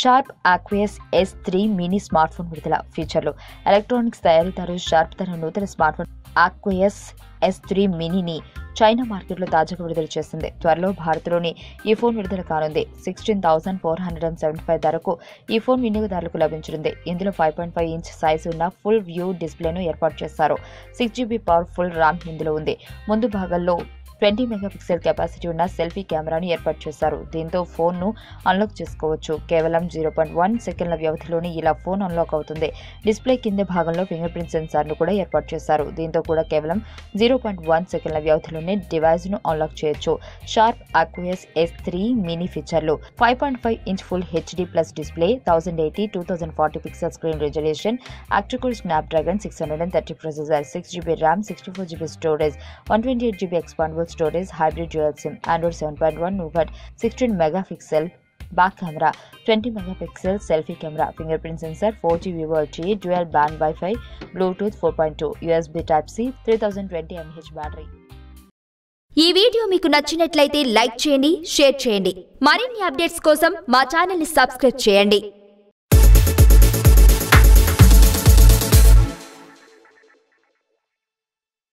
Sharp Aquos S3 mini smart phone విడుదల. ఫీచర్లు. Electronics తయారీదారు షార్ప్ తన నూతన స్మార్ట్ ఫోన్ ఆక్వియస్ S3 మినీని చైనా మార్కెట్లో తాజాగా విడుదల చేసింది. త్వరలో భారత్లోని ఈ ఫోన్ విడుదల కానుంది. 16,475 ధరకు ఈ ఫోన్ వినియోగదారులకు లభించనుంది. ఇందులో 5.5 ఇంచ్ సైజు ఉన్న ఫుల్ వ్యూ డిస్ప్లేను ఏర్పాటు చేశారు. 6GB పవర్ఫుల్ ర్యామ్ ఇందులో ఉంది. ముందు భాగంలో 20 మెగాపిక్సెల్ కెపాసిటీ ఉన్న సెల్ఫీ కెమెరాను ఏర్పాటు చేశారు. దీంతో ఫోన్ను అన్లాక్ చేసుకోవచ్చు. కేవలం 0.1 సెకండ్ల వ్యవధిలోనే ఇలా ఫోన్ అన్లాక్ అవుతుంది. డిస్ప్లే కింద భాగంలో ఫింగర్ ప్రింట్ సెన్సార్ను కూడా ఏర్పాటు చేశారు. దీంతో కూడా కేవలం 0.1 సెకండ్ల వ్యవధిలోనే డివైస్ను అన్లాక్ చేయొచ్చు. షార్ప్ ఆక్వియస్ S3 మినీ ఫీచర్లు. 5.5 inch full HD plus display, 1080 2040 pixel screen resolution, octa-core Snapdragon 630 processor, 6GB RAM, 64GB storage, 128GB expandable storage, hybrid dual SIM, Android 7.1 Nougat, 16 megapixel back camera, 20 megapixel selfie camera, finger print censor, 4G Vivo LTE, dual band wifi, Bluetooth 4.2, USB Type-C, 3020 mAh battery. ఈ video మీకు నచ్చినట్లయితే like చేయండి, share చేయండి. మరిన్ని updates కోసం మా channel ని subscribe చేయండి.